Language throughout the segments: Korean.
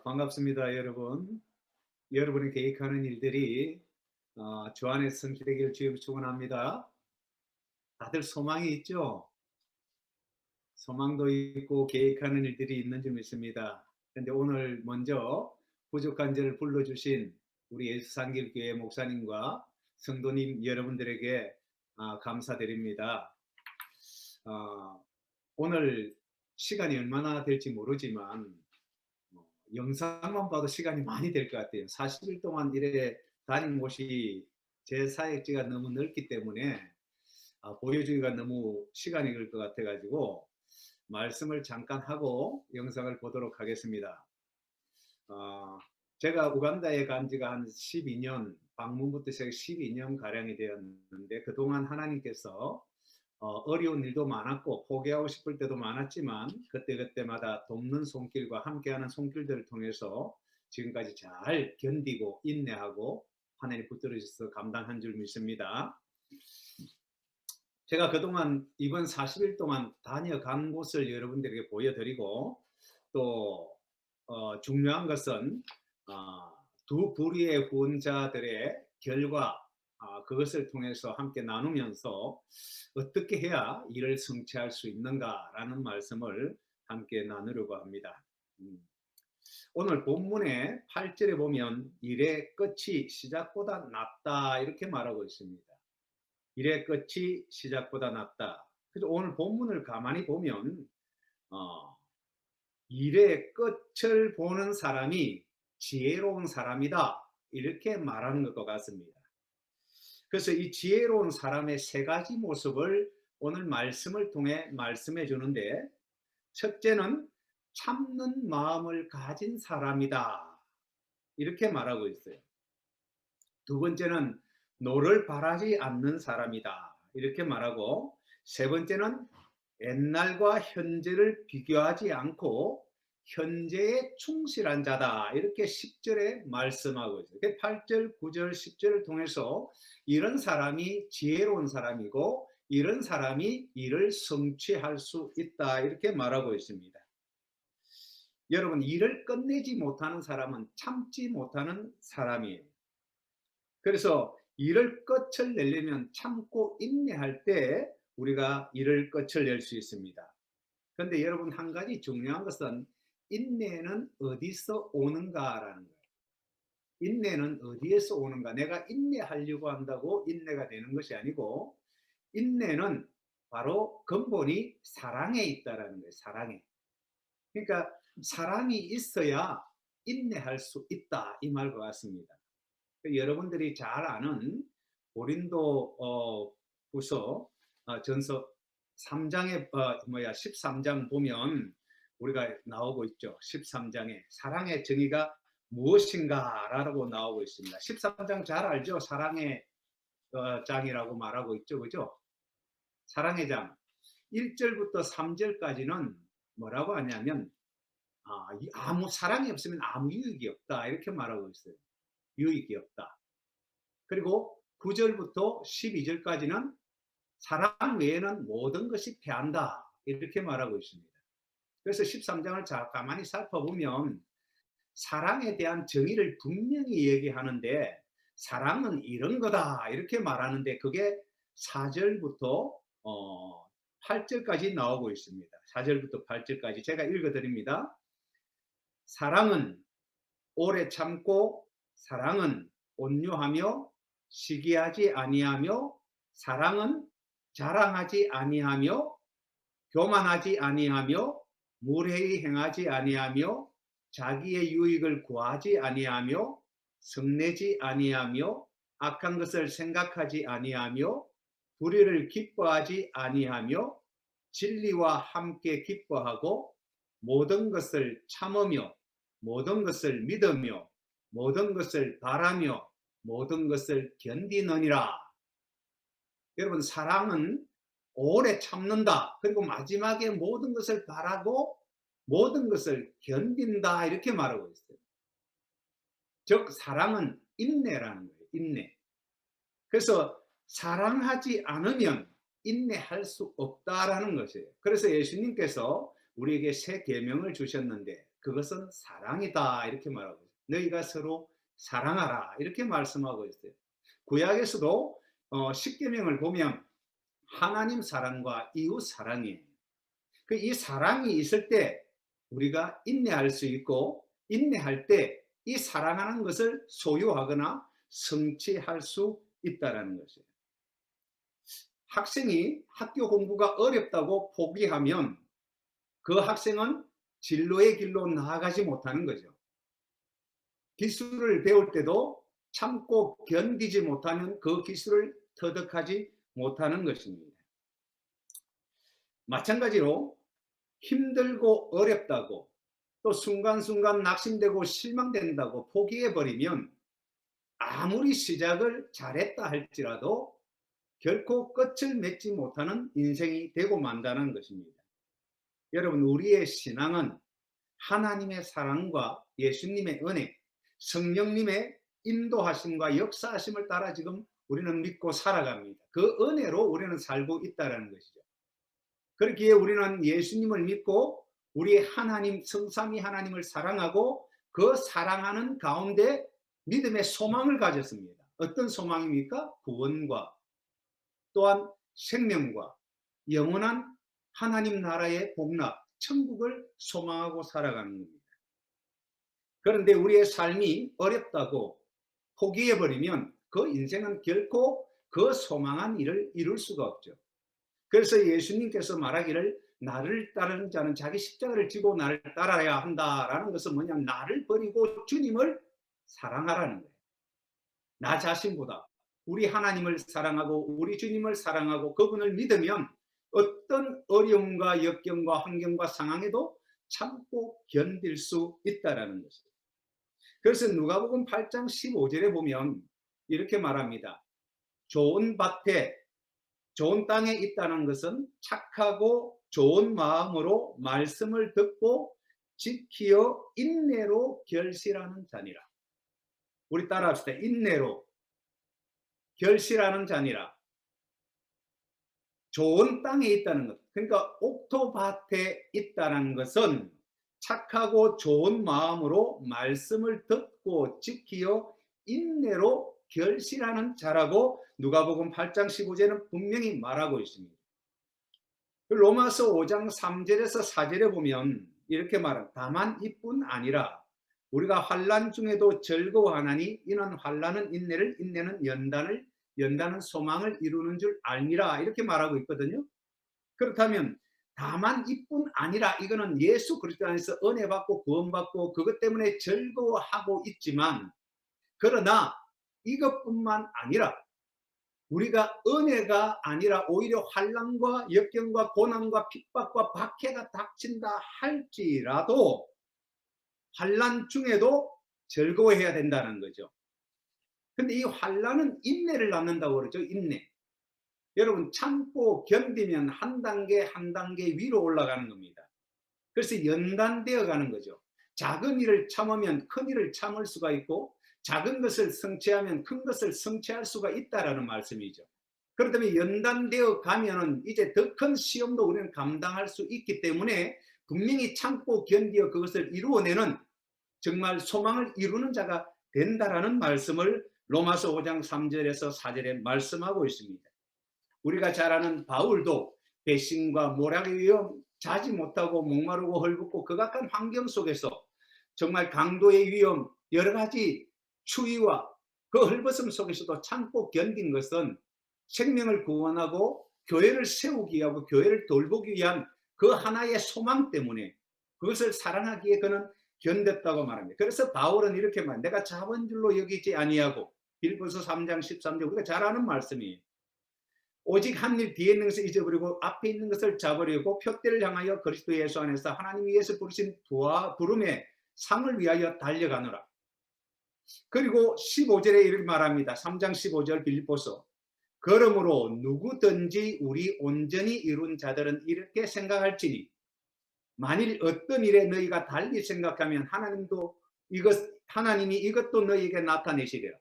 반갑습니다, 여러분. 여러분이 계획하는 일들이 주 안에 성취되기를 주여 축원합니다. 다들 소망이 있죠? 소망도 있고 계획하는 일들이 있는 줄 믿습니다. 그런데 오늘 먼저 부족한 저를 불러주신 우리 예수상길교회 목사님과 성도님 여러분들에게 감사드립니다. 오늘 시간이 얼마나 될지 모르지만 영상만 봐도 시간이 많이 될 것 같아요. 40일 동안 이래 다닌 곳이 제 사역지가 너무 넓기 때문에 보여주기가 너무 시간이 걸 것 같아 가지고 말씀을 잠깐 하고 영상을 보도록 하겠습니다. 제가 우간다에 간 지가 한 12년, 방문부터 시작해 12년 가량이 되었는데, 그동안 하나님께서 어려운 일도 많았고 포기하고 싶을 때도 많았지만 그때그때마다 돕는 손길과 함께하는 손길들을 통해서 지금까지 잘 견디고 인내하고 하나님 붙들어 주셔서 감당한 줄 믿습니다. 제가 그동안 이번 40일 동안 다녀간 곳을 여러분들에게 보여드리고, 또 중요한 것은 두 부류의 후원자들의 결과, 그것을 통해서 함께 나누면서 어떻게 해야 일을 성취할 수 있는가라는 말씀을 함께 나누려고 합니다. 오늘 본문의 8절에 보면 일의 끝이 시작보다 낫다 이렇게 말하고 있습니다. 일의 끝이 시작보다 낫다. 그래서 오늘 본문을 가만히 보면 일의 끝을 보는 사람이 지혜로운 사람이다 이렇게 말하는 것과 같습니다. 그래서 이 지혜로운 사람의 세 가지 모습을 오늘 말씀을 통해 말씀해 주는데, 첫째는 참는 마음을 가진 사람이다 이렇게 말하고 있어요. 두 번째는 노를 바라지 않는 사람이다 이렇게 말하고, 세 번째는 옛날과 현재를 비교하지 않고 현재에 충실한 자다 이렇게 10절에 말씀하고 있어요. 8절, 9절, 10절을 통해서 이런 사람이 지혜로운 사람이고 이런 사람이 일을 성취할 수 있다 이렇게 말하고 있습니다. 여러분, 일을 끝내지 못하는 사람은 참지 못하는 사람이에요. 그래서 일을 끝을 내려면 참고 인내할 때 우리가 일을 끝을 낼 수 있습니다. 그런데 여러분, 한 가지 중요한 것은 인내는 어디서 오는가라는 거예요. 인내는 어디에서 오는가? 내가 인내하려고 한다고 인내가 되는 것이 아니고, 인내는 바로 근본이 사랑에 있다라는 거예요. 사랑에. 그러니까 사랑이 있어야 인내할 수 있다 이 말과 같습니다. 여러분들이 잘 아는 고린도 후서 전서 3장에 13장 보면 우리가 나오고 있죠. 13장에 사랑의 정의가 무엇인가 라고 나오고 있습니다. 13장 잘 알죠? 사랑의 장이라고 말하고 있죠. 그죠? 사랑의 장 1절부터 3절까지는 뭐라고 하냐면 아무 사랑이 없으면 아무 유익이 없다 이렇게 말하고 있어요. 유익이 없다. 그리고 9절부터 12절까지는 사랑 외에는 모든 것이 패한다 이렇게 말하고 있습니다. 그래서 13장을 잘 가만히 살펴보면 사랑에 대한 정의를 분명히 얘기하는데, 사랑은 이런 거다 이렇게 말하는데 그게 4절부터 8절까지 나오고 있습니다. 4절부터 8절까지 제가 읽어드립니다. 사랑은 오래 참고, 사랑은 온유하며 시기하지 아니하며, 사랑은 자랑하지 아니하며 교만하지 아니하며 무례히 행하지 아니하며 자기의 유익을 구하지 아니하며 성내지 아니하며 악한 것을 생각하지 아니하며 불의를 기뻐하지 아니하며 진리와 함께 기뻐하고 모든 것을 참으며 모든 것을 믿으며 모든 것을 바라며 모든 것을 견디느니라. 여러분, 사랑은 오래 참는다. 그리고 마지막에 모든 것을 바라고 모든 것을 견딘다 이렇게 말하고 있어요. 즉 사랑은 인내라는 거예요. 인내. 그래서 사랑하지 않으면 인내할 수 없다라는 것이에요. 그래서 예수님께서 우리에게 새 계명을 주셨는데 그것은 사랑이다 이렇게 말하고 있어요. 너희가 서로 사랑하라 이렇게 말씀하고 있어요. 구약에서도 10계명을 보면 하나님 사랑과 이웃 사랑이에요. 이 사랑이 있을 때 우리가 인내할 수 있고, 인내할 때 이 사랑하는 것을 소유하거나 성취할 수 있다는 것이에요. 학생이 학교 공부가 어렵다고 포기하면 그 학생은 진로의 길로 나아가지 못하는 거죠. 기술을 배울 때도 참고 견디지 못하면 그 기술을 터득하지 못하는 것입니다. 마찬가지로 힘들고 어렵다고 또 순간순간 낙심되고 실망된다고 포기해버리면 아무리 시작을 잘했다 할지라도 결코 끝을 맺지 못하는 인생이 되고 만다는 것입니다. 여러분, 우리의 신앙은 하나님의 사랑과 예수님의 은혜, 성령님의 인도하심과 역사하심을 따라 지금 우리는 믿고 살아갑니다. 그 은혜로 우리는 살고 있다는 것이죠. 그렇기에 우리는 예수님을 믿고 우리 하나님, 성삼위 하나님을 사랑하고 그 사랑하는 가운데 믿음의 소망을 가졌습니다. 어떤 소망입니까? 구원과 또한 생명과 영원한 하나님 나라의 복락, 천국을 소망하고 살아가는 겁니다. 그런데 우리의 삶이 어렵다고 포기해버리면 그 인생은 결코 그 소망한 일을 이룰 수가 없죠. 그래서 예수님께서 말하기를 나를 따르는 자는 자기 십자가를 지고 나를 따라야 한다라는 것은 뭐냐면 나를 버리고 주님을 사랑하라는 거예요. 나 자신보다 우리 하나님을 사랑하고 우리 주님을 사랑하고 그분을 믿으면 어떤 어려움과 역경과 환경과 상황에도 참고 견딜 수 있다는 것이에요. 그래서 누가복음 8장 15절에 보면 이렇게 말합니다. 좋은 밭에 좋은 땅에 있다는 것은 착하고 좋은 마음으로 말씀을 듣고 지키어 인내로 결실하는 자니라. 우리 따라합시다. 인내로 결실하는 자니라. 좋은 땅에 있다는 것. 그러니까 옥토밭에 있다는 것은 착하고 좋은 마음으로 말씀을 듣고 지키어 인내로 결실하는 자라고 누가복음 8장 15절은 분명히 말하고 있습니다. 로마서 5장 3절에서 4절에 보면 이렇게 말합니다. 다만 이뿐 아니라 우리가 환난 중에도 즐거워하나니 이는 환난은 인내를, 인내는 연단은 소망을 이루는 줄 알미라 이렇게 말하고 있거든요. 그렇다면 다만 이뿐 아니라 이거는 예수 그리스도 안에서 은혜 받고 구원 받고 그것 때문에 즐거워하고 있지만 그러나 이것뿐만 아니라 우리가 은혜가 아니라 오히려 환난과 역경과 고난과 핍박과 박해가 닥친다 할지라도 환난 중에도 즐거워해야 된다는 거죠. 근데 이 환난은 인내를 낳는다고 그러죠. 인내. 여러분 참고 견디면 한 단계 한 단계 위로 올라가는 겁니다. 그래서 연단되어 가는 거죠. 작은 일을 참으면 큰 일을 참을 수가 있고 작은 것을 성취하면 큰 것을 성취할 수가 있다라는 말씀이죠. 그렇다면 연단되어 가면은 이제 더 큰 시험도 우리는 감당할 수 있기 때문에 분명히 참고 견디어 그것을 이루어내는 정말 소망을 이루는 자가 된다라는 말씀을 로마서 5장 3절에서 4절에 말씀하고 있습니다. 우리가 잘 아는 바울도 배신과 모략의 위험 자지 못하고 목마르고 헐벗고 극악한 환경 속에서 정말 강도의 위험 여러 가지 추위와 그 헐벗음 속에서도 참고 견딘 것은 생명을 구원하고 교회를 세우기 위하고 교회를 돌보기 위한 그 하나의 소망 때문에 그것을 사랑하기에 그는 견뎠다고 말합니다. 그래서 바울은 이렇게 말합니다. 내가 잡은 줄로 여기지 아니하고 빌보서 3장 13절 우리가 잘 아는 말씀이에요. 오직 한 일 뒤에 있는 것을 잊어버리고 앞에 있는 것을 잡으려고 표대를 향하여 그리스도 예수 안에서 하나님이 위해서 부르신 부름의 상을 위하여 달려가노라. 그리고 15절에 이렇게 말합니다. 3장 15절 빌립보서 그러므로 누구든지 우리 온전히 이룬 자들은 이렇게 생각할지니 만일 어떤 일에 너희가 달리 생각하면 하나님이 이것도 너희에게 나타내시리라.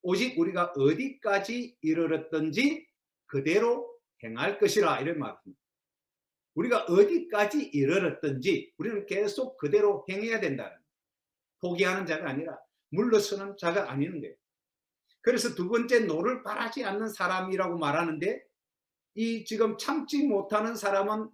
오직 우리가 어디까지 이르렀든지 그대로 행할 것이라, 이런 말입니다. 우리가 어디까지 이르렀든지 우리는 계속 그대로 행해야 된다는, 포기하는 자가 아니라 물러서는 자가 아니는 거예요. 그래서 두 번째, 노를 바라지 않는 사람이라고 말하는데, 이 지금 참지 못하는 사람은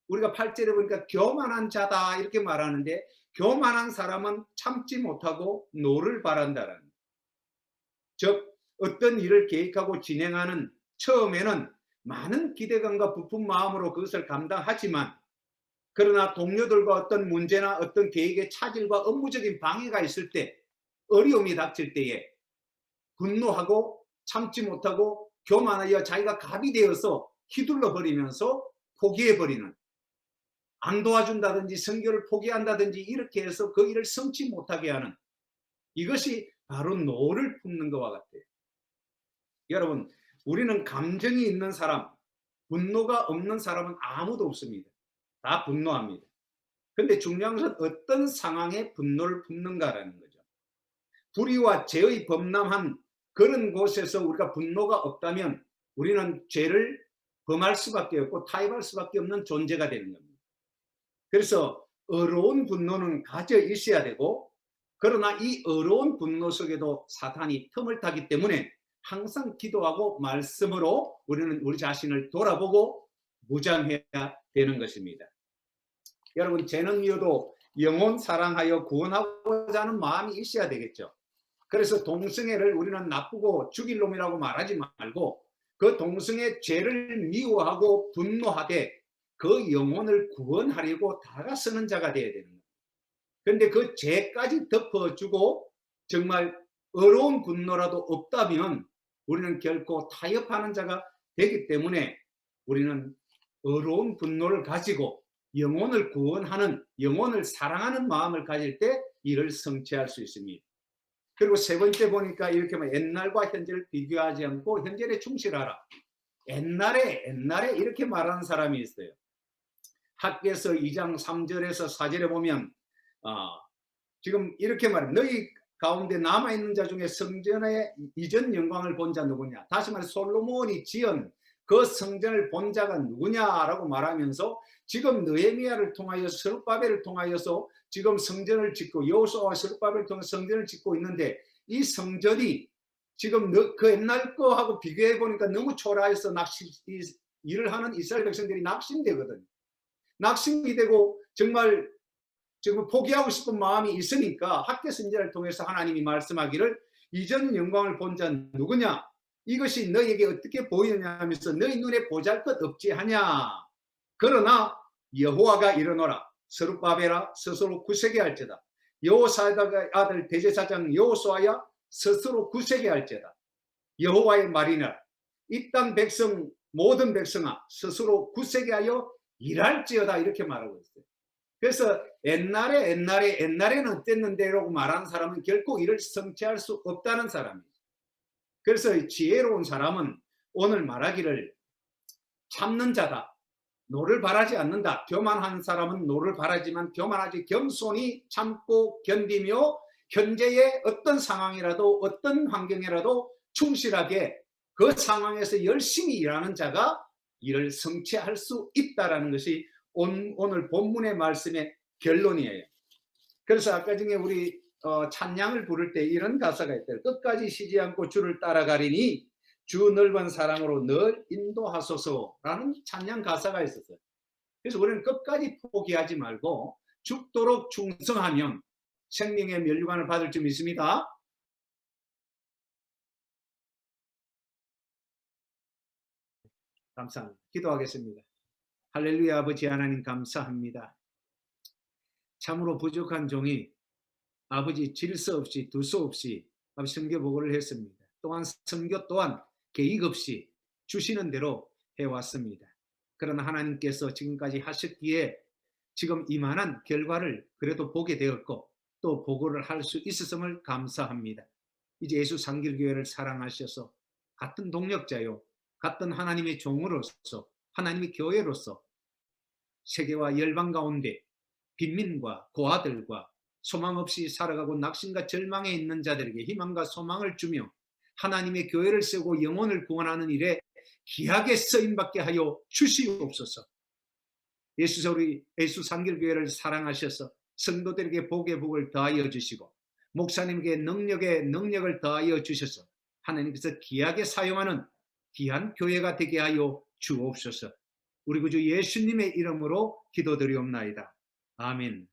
우리가 8절에 보니까 교만한 자다 이렇게 말하는데, 교만한 사람은 참지 못하고 노를 바란다는, 즉 어떤 일을 계획하고 진행하는 처음에는 많은 기대감과 부푼 마음으로 그것을 감당하지만, 그러나 동료들과 어떤 문제나 어떤 계획의 차질과 업무적인 방해가 있을 때, 어려움이 닥칠 때에 분노하고 참지 못하고 교만하여 자기가 갑이 되어서 휘둘러 버리면서 포기해 버리는, 안 도와준다든지 성교를 포기한다든지 이렇게 해서 그 일을 성취 못하게 하는, 이것이 바로 노를 품는 것과 같아요. 여러분, 우리는 감정이 있는 사람, 분노가 없는 사람은 아무도 없습니다. 다 분노합니다. 근데 중요한 것은 어떤 상황에 분노를 품는가라는 거죠. 불의와 죄의 범람한 그런 곳에서 우리가 분노가 없다면 우리는 죄를 범할 수밖에 없고 타협할 수밖에 없는 존재가 되는 겁니다. 그래서 어려운 분노는 가져 있어야 되고, 그러나 이 어려운 분노 속에도 사탄이 틈을 타기 때문에 항상 기도하고 말씀으로 우리는 우리 자신을 돌아보고 무장해야 되는 것입니다. 여러분, 죄는 미워도 영혼 사랑하여 구원하고자 하는 마음이 있어야 되겠죠. 그래서 동성애를 우리는 나쁘고 죽일 놈이라고 말하지 말고, 그 동성애 죄를 미워하고 분노하되 그 영혼을 구원하려고 다가서는 자가 되어야 되는 거예요. 그런데 그 죄까지 덮어주고 정말 어려운 분노라도 없다면 우리는 결코 타협하는 자가 되기 때문에, 우리는 어려운 분노를 가지고 영혼을 구원하는, 영혼을 사랑하는 마음을 가질 때 이를 성취할 수 있습니다. 그리고 세 번째 보니까 이렇게 옛날과 현재를 비교하지 않고 현재에 충실하라. 옛날에 이렇게 말하는 사람이 있어요. 학개서 2장 3절에서 4절에 보면 지금 이렇게 말합니다. 너희 가운데 남아있는 자 중에 성전의 이전 영광을 본 자 누구냐? 다시 말해 솔로몬이 지은 그 성전을 본 자가 누구냐라고 말하면서, 지금 느헤미야를 통하여 스룹바벨을 통하여서 지금 성전을 짓고, 여호수아와 스룹바벨을 통해 성전을 짓고 있는데, 이 성전이 지금 그 옛날 거하고 비교해 보니까 너무 초라해서 일을 하는 이스라엘 백성들이 낙심되거든요. 낙심이 되고 정말 지금 포기하고 싶은 마음이 있으니까 학개 선지자를 통해서 하나님이 말씀하기를, 이전 영광을 본 자 누구냐? 이것이 너희에게 어떻게 보이느냐 하면서 너희 눈에 보잘것 없지 하냐? 그러나 여호와가 이르노라. 스룹바벨아 스스로 굳세게 할지다. 여호사닥의 아들 대제사장 여호수아야 스스로 굳세게 할지다. 여호와의 말이나 이 땅 백성 모든 백성아 스스로 굳세게 하여 일할지어다, 이렇게 말하고 있어요. 그래서 옛날에는 어땠는데라고 말하는 사람은 결코 이를 성취할 수 없다는 사람이죠. 그래서 지혜로운 사람은 오늘 말하기를 참는 자다. 노를 바라지 않는다. 교만한 사람은 노를 바라지만 교만하지 겸손히 참고 견디며 현재의 어떤 상황이라도 어떤 환경이라도 충실하게 그 상황에서 열심히 일하는 자가 이를 성취할 수 있다는 것이 오늘 본문의 말씀의 결론이에요. 그래서 아까 전에 우리 찬양을 부를 때 이런 가사가 있대요. 끝까지 쉬지 않고 주를 따라가리니 주 넓은 사랑으로 늘 인도하소서라는 찬양 가사가 있었어요. 그래서 우리는 끝까지 포기하지 말고 죽도록 충성하면 생명의 면류관을 받을 줄 믿습니다. 감사합니다. 기도하겠습니다. 할렐루야. 아버지 하나님 감사합니다. 참으로 부족한 종이 아버지 질서 없이 두서 없이 아버지 선교 보고를 했습니다. 또한 선교 또한 계획 없이 주시는 대로 해왔습니다. 그러나 하나님께서 지금까지 하셨기에 지금 이만한 결과를 그래도 보게 되었고 또 보고를 할 수 있었음을 감사합니다. 이제 예수 상길교회를 사랑하셔서 같은 동력자요, 같은 하나님의 종으로서 하나님의 교회로서 세계와 열방 가운데 빈민과 고아들과 소망 없이 살아가고 낙심과 절망에 있는 자들에게 희망과 소망을 주며 하나님의 교회를 세우고 영혼을 구원하는 일에 귀하게 쓰임받게 하여 주시옵소서. 예수 상길교회를 사랑하셔서 성도들에게 복의 복을 더하여 주시고 목사님에게 능력을 더하여 주셔서 하나님께서 귀하게 사용하는 귀한 교회가 되게 하여 주옵소서. 우리 구주 예수님의 이름으로 기도드리옵나이다. 아멘.